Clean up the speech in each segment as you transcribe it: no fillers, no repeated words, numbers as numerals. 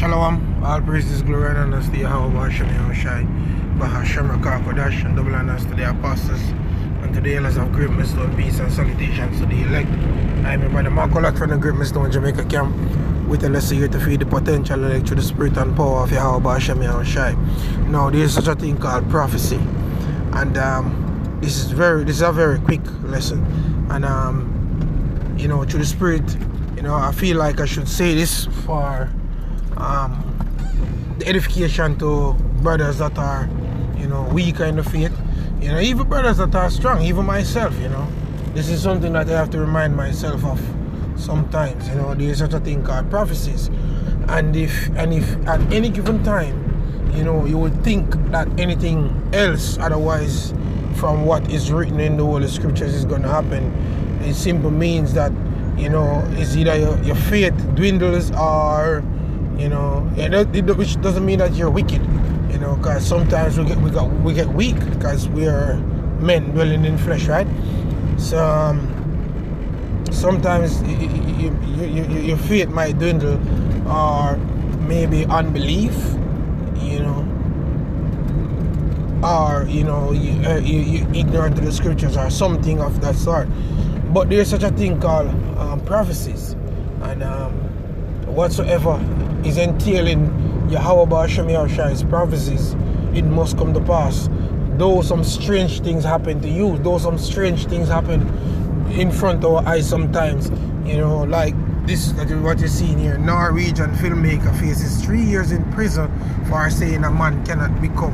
Shalom, all praises, glory and honor to Yahweh Hashem Yahushai, Bahashem Rakakodash, and double honors to the apostles, and to the elders of Great Millstone, peace and salutations to the elect. I am your brother Marcolak from the Great Millstone Jamaica camp, with a lesson here to feed the potential elect through the spirit and power of Yahweh Hashem Yahushai. Now, there is such a thing called prophecy, and this is a very quick lesson, and through the spirit, I feel like I should say this for the edification to brothers that are weak in the faith, even brothers that are strong, even myself. This is something that I have to remind myself of sometimes. There is such a thing called prophecies, and if at any given time you would think that anything else otherwise from what is written in the Holy Scriptures is going to happen, it simply means that it's either your faith dwindles or which doesn't mean that you're wicked, because sometimes we get weak because we are men dwelling in flesh, right? So sometimes your faith might dwindle, or maybe unbelief, or you ignorant of the scriptures or something of that sort. But there's such a thing called prophecies, and whatsoever is entailing Yahweh Hashem Yahushai's prophecies, it must come to pass. Though some strange things happen to you, though some strange things happen in front of our eyes sometimes, like this, what you're seeing here. Norwegian filmmaker faces 3 years in prison for saying a man cannot become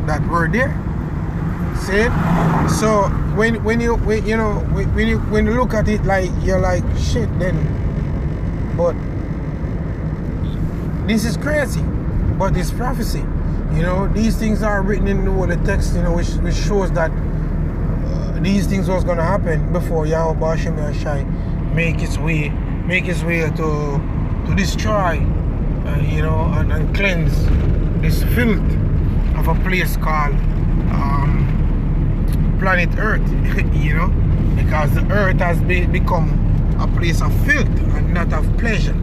that word there. See it? So when you look at it, like you're like shit then, but this is crazy, but it's prophecy. These things are written in the Holy Text, which shows that these things was going to happen before Yahweh Hashem Yahushai make his way to destroy, and cleanse this filth of a place called planet Earth, because the Earth has become a place of filth and not of pleasure.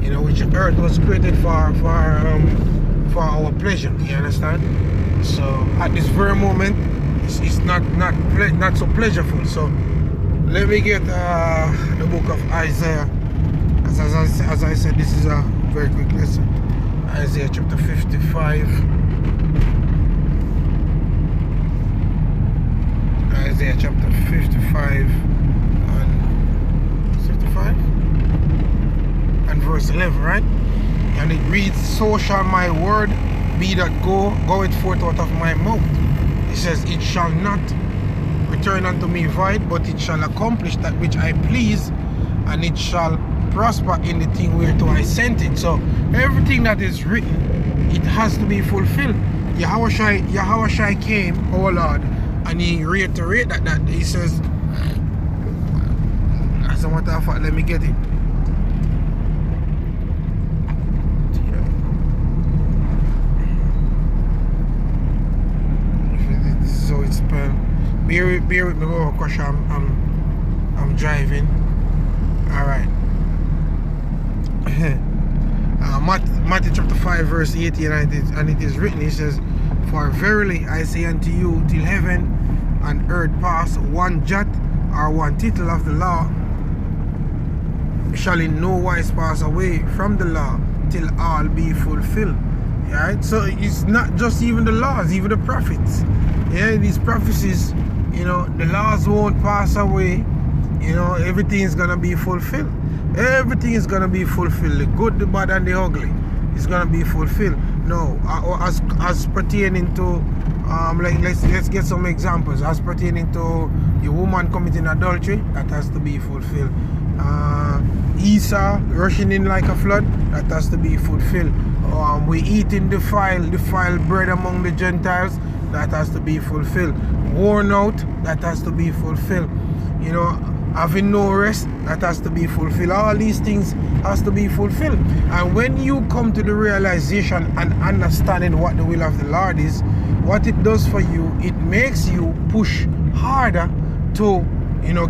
Which the earth was created for our pleasure. You understand? So at this very moment, it's not so pleasureful. So let me get the book of Isaiah. As I said, this is a very quick lesson. Isaiah chapter 55. Isaiah chapter 55 and 55. And verse 11, right? And it reads, "So shall my word be that goeth forth out of my mouth. It says, it shall not return unto me void, but it shall accomplish that which I please, and it shall prosper in the thing whereto I sent it." So everything that is written, it has to be fulfilled. Yahushai came, our Lord, and he reiterated that he says, as a matter of fact, let me get it. So it's bear with me because I'm driving. Alright. Matthew chapter 5 verse 18, and it is written, it says, "For verily I say unto you, till heaven and earth pass, one jot or one tittle of the law shall in no wise pass away from the law, till all be fulfilled." Right? So it's not just even the laws, even the prophets. These prophecies, the laws won't pass away. Everything is gonna be fulfilled. Everything is gonna be fulfilled. The good, the bad, and the ugly is gonna be fulfilled. No, as pertaining to let's get some examples. As pertaining to the woman committing adultery, that has to be fulfilled. Esau rushing in like a flood, that has to be fulfilled. We eating defiled bread among the Gentiles, that has to be fulfilled. Worn out, that has to be fulfilled. Having no rest, that has to be fulfilled. All these things has to be fulfilled. And when you come to the realization and understanding what the will of the Lord is, what it does for you, it makes you push harder to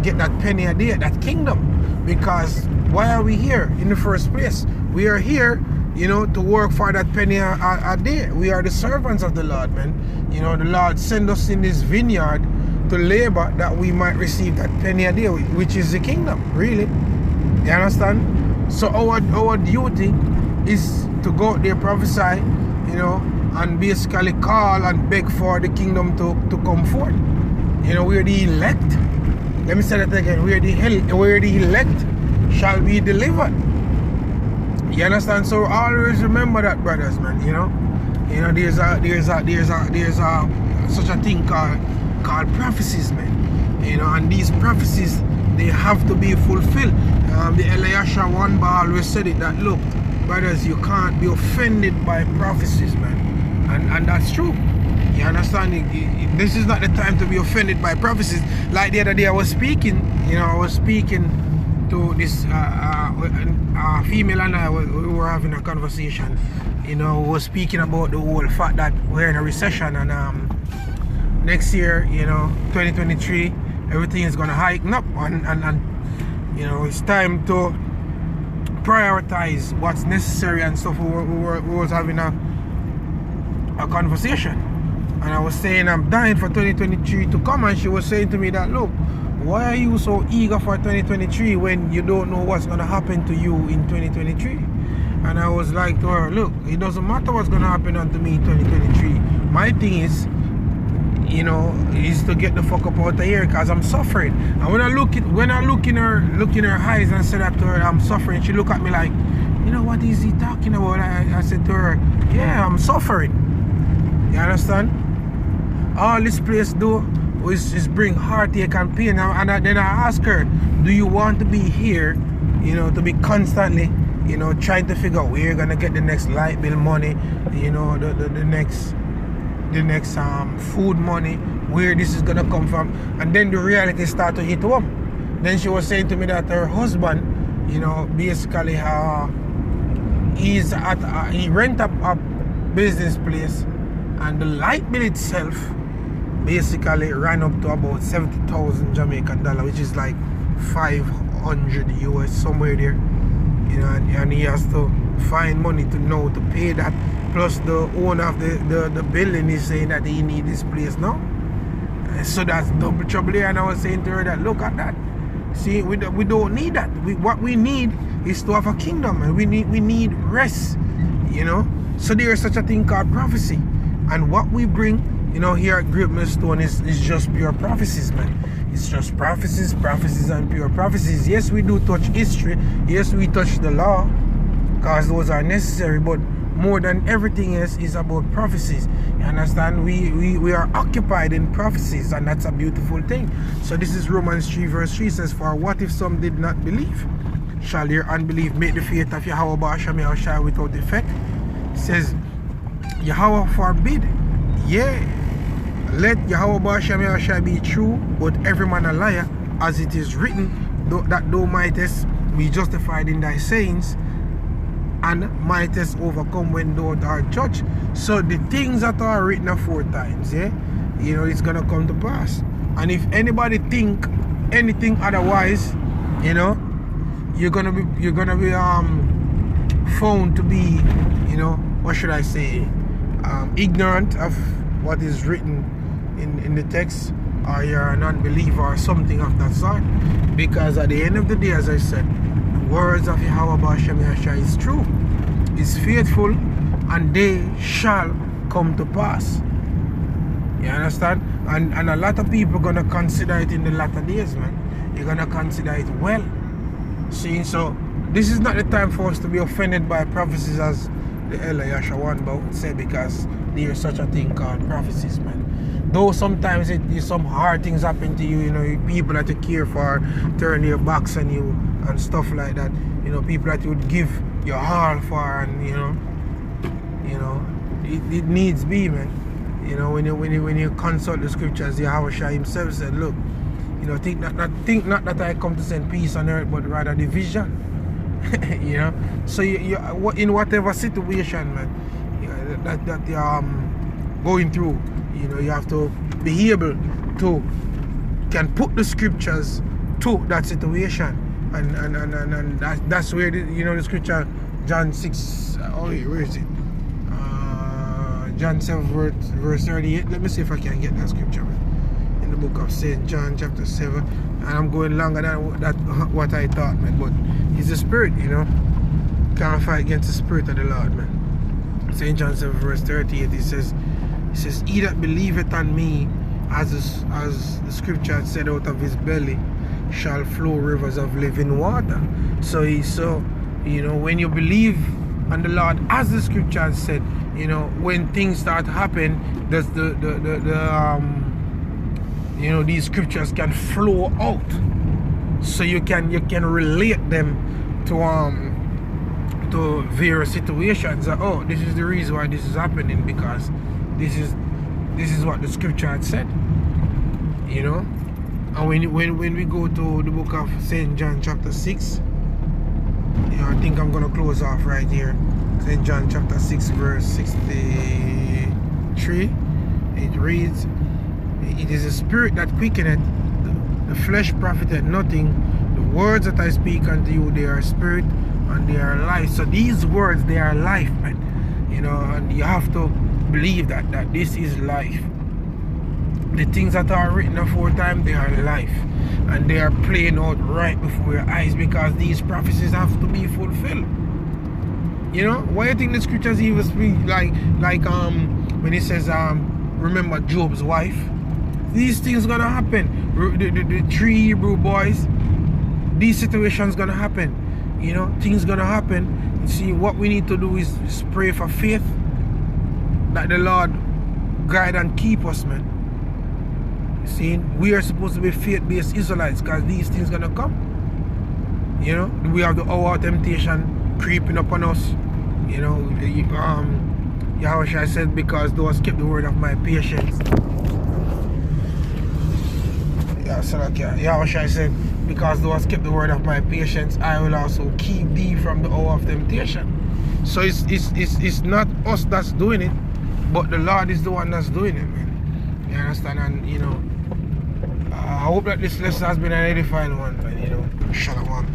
get that penny a day, that kingdom. Because why are we here in the first place? We are here, you know, to work for that penny a day. We are the servants of the Lord, man. You know, the Lord send us in this vineyard to labor that we might receive that penny a day, which is the kingdom, really. You understand? So our duty is to go out there, prophesy, you know, and basically call and beg for the kingdom to come forth. You know, we are the elect. Let me say that again. We are the elect shall be delivered. You understand? So always remember that, brothers, man. You know, there's such a thing called prophecies, man. You know, and these prophecies, they have to be fulfilled. The Elisha one bar always said it, that look, brothers, you can't be offended by prophecies, man. And that's true. You understand? This is not the time to be offended by prophecies. Like the other day I was speaking, you know, to this female, and we were having a conversation. You know, we were speaking about the whole fact that we're in a recession, and next year, you know, 2023, everything is gonna hike up, and you know, it's time to prioritize what's necessary and stuff. We was having a conversation, and I was saying I'm dying for 2023 to come, and she was saying to me that, look, why are you so eager for 2023 when you don't know what's going to happen to you in 2023? And I was like to her, look, it doesn't matter what's going to happen unto me in 2023. My thing is, you know, is to get the fuck up out of here, because I'm suffering. And when I look in her eyes and say that to her, I'm suffering, she look at me like, you know, what is he talking about? I said to her, yeah, I'm suffering. You understand? All this place do is bring heartache and pain. And then I ask her, do you want to be here, you know, to be constantly, you know, trying to figure out where you're gonna get the next light bill money, you know, the next food money, where this is gonna come from? And then the reality start to hit home. Then she was saying to me that her husband, you know, basically he rent up a business place, and the light bill itself basically ran up to about 70,000 Jamaican dollar, which is like 500 US, somewhere there. You know, and he has to find money to pay that. Plus the owner of the building is saying that he need this place now. So that's double trouble there. And I was saying to her that, look at that. See, we don't need that. What we need is to have a kingdom, and we need rest. You know. So there is such a thing called prophecy, and what we bring, you know, here at Great Millstone is just pure prophecies, man. It's just prophecies, and pure prophecies. Yes, we do touch history. Yes, we touch the law, because those are necessary. But more than everything else is about prophecies. You understand? We are occupied in prophecies, and that's a beautiful thing. So this is Romans 3 verse 3 says, for what if some did not believe? Shall their unbelief make the faith of Yahweh Ba'asham Yahushua without effect? It says, Yahweh forbid. Yea, let Yahweh Ba'asham Yahushua be true, but every man a liar, as it is written, that thou mightest be justified in thy sayings, and mightest overcome when thou art judged. So the things that are written aforetime, yeah, you know, it's gonna come to pass. And if anybody think anything otherwise, you know, you're gonna be found to be, you know, what should I say, ignorant of what is written in the text, or you're an unbeliever or something of that sort. Because at the end of the day, as I said, the words of Yahweh Ba'asham Yahushua is true, is faithful, and they shall come to pass. You understand? And a lot of people are gonna consider it in the latter days, man. You're gonna consider it well. See, so this is not the time for us to be offended by prophecies, as the Elisha one would say, because there's such a thing called prophecies, man. Though sometimes some hard things happen to you, you know, people that you care for turn their backs on you and stuff like that. You know, people that you would give your all for, and you know, it needs be, man. You know, when you consult the scriptures, Yahushua himself said, look, you know, think not that I come to send peace on earth, but rather division. You know, so you in whatever situation, man, that you're going through, you know, you have to be able to can put the scriptures to that situation, and that's where the scripture John 6, oh wait, where is it? John 7 verse 38. Let me see if I can get that scripture, man. In the book of St. John chapter 7. And I'm going longer than what I thought, man. But it's the spirit, you know. Can't fight against the spirit of the Lord, man. St. John 7 verse 38, it says, he that believeth on me, as the scripture had said, out of his belly shall flow rivers of living water. So you know, when you believe on the Lord, as the scripture has said, you know, when things start to happen, there's you know, these scriptures can flow out, so you can relate them to various situations. Oh, this is the reason why this is happening, because this is what the scripture had said, you know. And when we go to the book of St. John chapter 6, you know, I think I'm gonna close off right here. St. John chapter 6 verse 63, it reads, it is the spirit that quickeneth, the flesh profiteth nothing. The words that I speak unto you, they are spirit and they are life. So these words, they are life, man. You know, and you have to believe that this is life. The things that are written aforetime, they are life, and they are playing out right before your eyes, because these prophecies have to be fulfilled. You know, why do you think the scriptures even speak like when it says remember Job's wife? These things gonna happen. The 3 Hebrew boys, these situations gonna happen. You know, things gonna happen. You see, what we need to do is pray for faith, that the Lord guide and keep us, man. See, we are supposed to be faith-based Israelites, because these things gonna come. You know, we have the hour of temptation creeping up on us. You know, Yahushua said, because those kept the word of my patience. Yahushua said, because those kept the word of my patience, I will also keep thee from the hour of temptation. So it's not us that's doing it, but the Lord is the one that's doing it, man. You understand? And you know, I hope that this lesson has been an edifying one, man. You know, shalom.